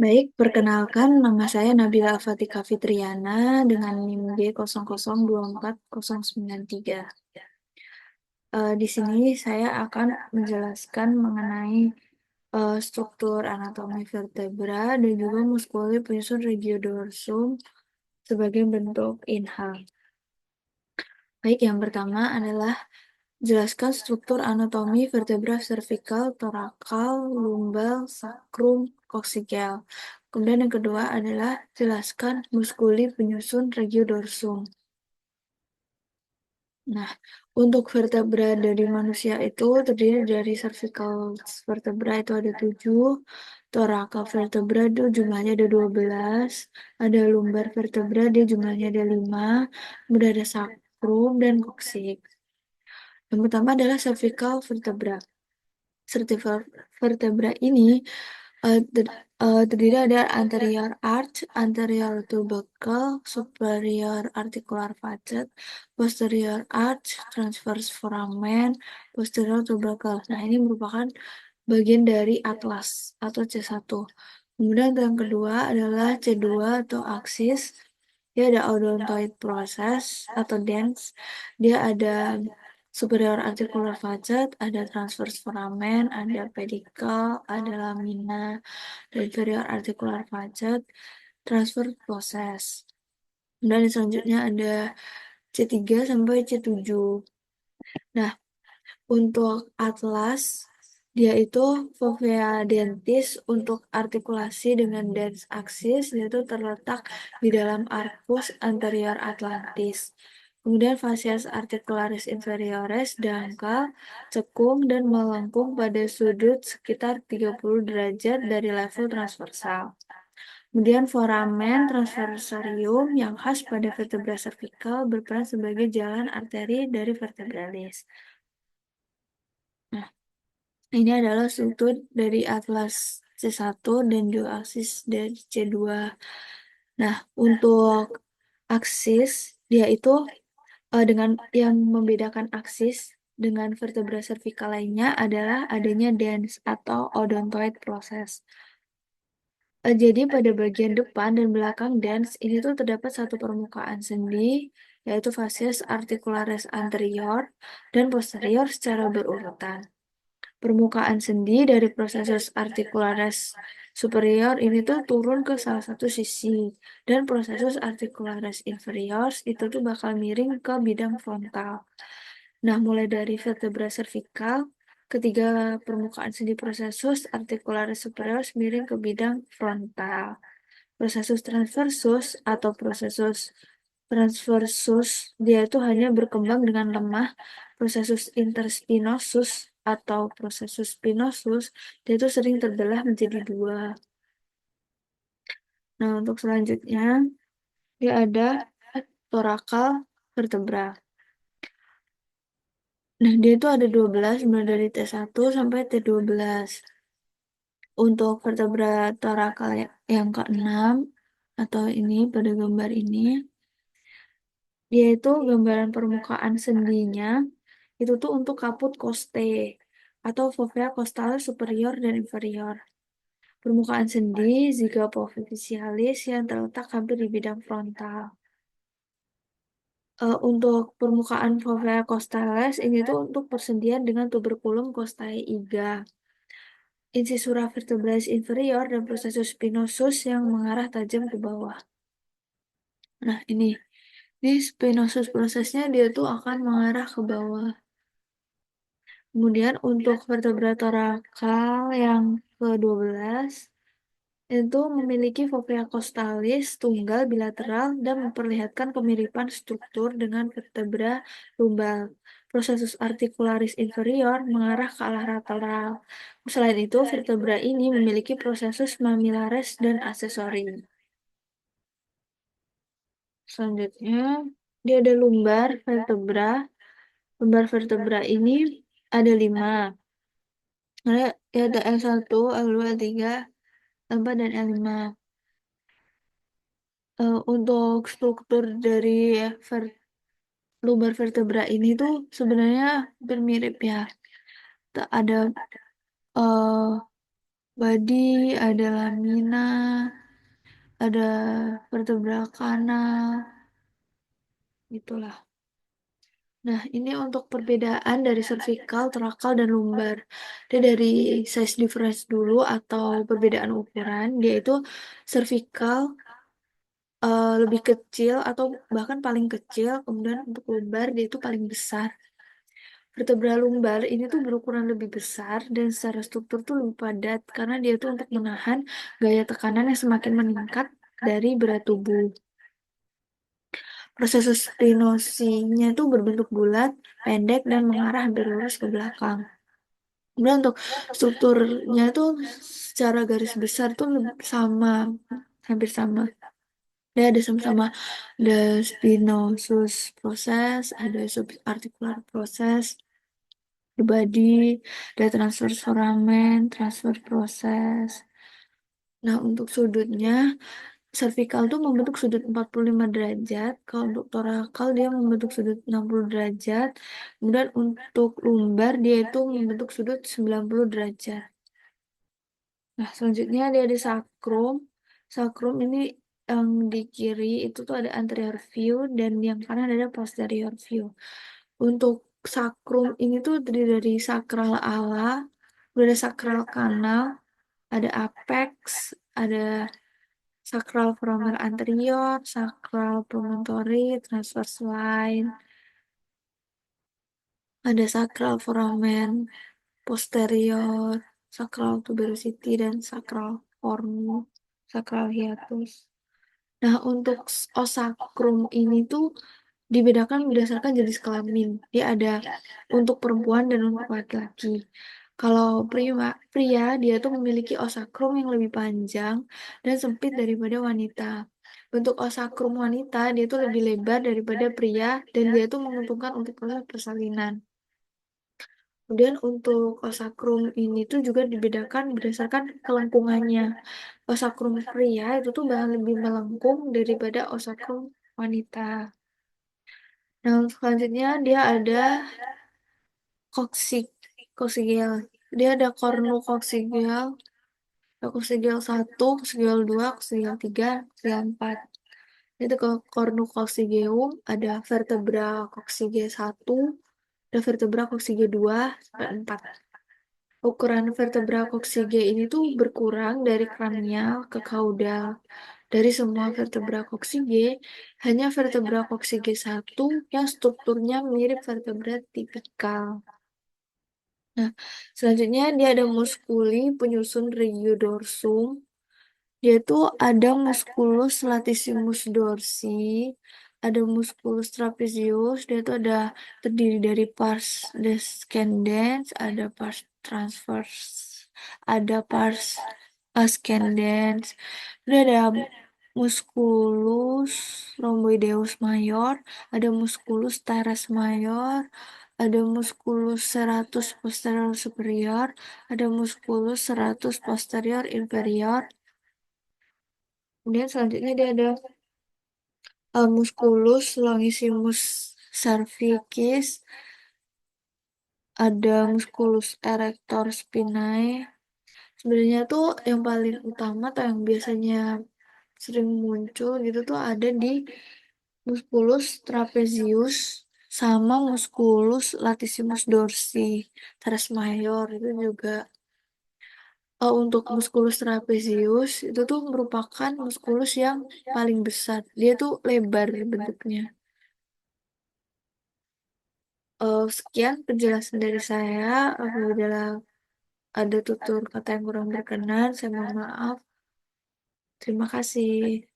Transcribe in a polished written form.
Baik, perkenalkan nama saya Nabila Afatika Fitriana dengan NIM D00240093. Di sini saya akan menjelaskan mengenai struktur anatomi vertebra dan juga muskuli penyusun regiodorsum sebagai bentuk inhal. Baik, yang pertama adalah jelaskan struktur anatomi vertebra cervical, thoracal, lumbal, sacrum, coccygeal. Kemudian yang kedua adalah jelaskan muskuli penyusun regiodorsum. Nah, untuk vertebra dari manusia itu terdiri dari cervical vertebra itu ada 7, thoracal vertebra itu jumlahnya ada 12, ada lumbar vertebra dia jumlahnya ada 5, kemudian ada sacrum dan coccyx. Yang pertama adalah cervical vertebra. Cervical vertebra ini terdiri ada anterior arch, anterior tubercle, superior articular facet, posterior arch, transverse foramen, posterior tubercle. Nah, ini merupakan bagian dari atlas atau C1. Kemudian yang kedua adalah C2 atau aksis. Dia ada odontoid process atau dens. Dia ada superior articular facet, ada transverse foramen, ada pedicle, ada lamina, dan inferior articular facet, transverse process. Dan selanjutnya ada C3 sampai C7. Nah, untuk atlas, dia itu fovea dentis untuk artikulasi dengan dens aksis, yaitu terletak di dalam arcus anterior atlantis. Kemudian facies articularis inferiores dangkal, cekung, dan melengkung pada sudut sekitar 30 derajat dari level transversal. Kemudian foramen transversarium yang khas pada vertebra cervical berperan sebagai jalan arteri dari vertebralis. Nah, ini adalah struktur dari atlas C1 dan juga aksis dari C2. Nah, untuk aksis, dia itu dengan yang membedakan aksis dengan vertebra cervical lainnya adalah adanya dens atau odontoid process. Jadi pada bagian depan dan belakang dens ini tuh terdapat satu permukaan sendi, yaitu facies articularis anterior dan posterior secara berurutan. Permukaan sendi dari processus articularis superior ini tuh turun ke salah satu sisi, dan processus articularis inferior itu tuh bakal miring ke bidang frontal. Nah, mulai dari vertebra cervical, ketiga permukaan sendi processus articularis superior miring ke bidang frontal. Processus transversus atau processus transversus dia itu hanya berkembang dengan lemah. Processus interspinosus atau processus spinosus dia itu sering terbelah menjadi dua. Nah, untuk selanjutnya dia ada thoracal vertebra. Nah, dia itu ada 12 mulai dari T1 sampai T12. Untuk vertebra thoracal yang keenam atau ini pada gambar ini, dia itu gambaran permukaan sendinya itu tuh untuk kaput costae atau fovea costalis superior dan inferior. Permukaan sendi zygapophysialis yang terletak hampir di bidang frontal. Untuk permukaan fovea costalis ini tuh untuk persendian dengan tuberculum costae iga. Incisura vertebralis inferior dan processus spinosus yang mengarah tajam ke bawah. Nah, ini di spinosus prosesnya dia tuh akan mengarah ke bawah. Kemudian untuk vertebra thoracal yang ke-12 itu memiliki fovea costalis tunggal bilateral dan memperlihatkan kemiripan struktur dengan vertebra lumbal. Processus articularis inferior mengarah ke arah lateral. Selain itu, vertebra ini memiliki processus mamillaris dan aksesori. Selanjutnya, dia ada lumbar vertebra. Lumbar vertebra ini ada 5. Ada L1, L2, L3, L4, dan L5. Untuk struktur dari lumbar vertebra ini tuh sebenarnya hampir mirip ya. Ada uh, body, ada lamina, ada vertebra kanal, itulah. Nah, ini untuk perbedaan dari cervical, thoracal, dan lumbar. Dia dari size difference dulu atau perbedaan ukuran, dia itu cervical lebih kecil atau bahkan paling kecil, kemudian untuk lumbar dia itu paling besar. Vertebra lumbar ini tuh berukuran lebih besar dan secara struktur tuh lebih padat karena dia tuh untuk menahan gaya tekanan yang semakin meningkat dari berat tubuh. Proses spinosinya tuh berbentuk bulat, pendek, dan mengarah hampir lurus ke belakang. Kemudian untuk strukturnya tuh secara garis besar tuh sama, hampir sama. Dia ada sama-sama, ada spinosus proses, ada subarticular proses, the body, ada transverse foramen, transverse proses. Nah, untuk sudutnya, cervical tuh membentuk sudut 45 derajat, kalau untuk thoracal dia membentuk sudut 60 derajat, kemudian untuk lumbar dia itu membentuk sudut 90 derajat. Nah, selanjutnya dia ada sacrum. Sacrum ini yang di kiri itu tuh ada anterior view dan yang kanan ada posterior view. Untuk sacrum ini tuh terdiri dari sakral ala, ada sakral kanal, ada apex, ada sakral foramen anterior, sakral promontory, transverse line, ada sakral foramen posterior, sakral tuberosity, dan sakral cornu, sakral hiatus. Nah, untuk osakrum ini tuh dibedakan berdasarkan jenis kelamin. Dia ada untuk perempuan dan untuk laki-laki. Kalau pria dia tuh memiliki osakrum yang lebih panjang dan sempit daripada wanita. Bentuk osakrum wanita dia tuh lebih lebar daripada pria dan dia tuh menguntungkan untuk proses persalinan. Kemudian untuk osakrum ini tuh juga dibedakan berdasarkan kelengkungannya. Osakrum pria itu tuh bahkan lebih melengkung daripada osakrum wanita. Nah, selanjutnya dia ada koksigel. Dia ada kornukoksigel, ada koksigel 1, koksigel 2, koksigel 3, koksigel 4. Itu ke kornukoksigeum, ada vertebra koksige 1, ada vertebra koksige 2, sampai 4. Ukuran vertebra koksige ini tuh berkurang dari kranial ke kaudal. Dari semua vertebra koksige, hanya vertebra koksige 1 yang strukturnya mirip vertebra tipikal. Nah, selanjutnya dia ada muskuli penyusun regiodorsum. Dia tuh ada musculus latissimus dorsi, ada musculus trapezius, dia tuh ada terdiri dari pars descendens, ada pars transverse, ada pars ascendens, dia ada musculus rhomboideus mayor, ada musculus teres mayor, ada musculus serratus posterior superior, ada musculus serratus posterior inferior. Kemudian selanjutnya dia ada musculus longissimus cervicis, ada musculus erector spinae. Sebenarnya tuh yang paling utama atau yang biasanya sering muncul gitu tuh ada di musculus trapezius sama musculus latissimus dorsi, teres mayor itu juga. Untuk musculus trapezius itu tuh merupakan musculus yang paling besar. Dia tuh lebar bentuknya. Sekian penjelasan dari saya. Apabila ada tutur kata yang kurang berkenan, saya mohon maaf. Terima kasih.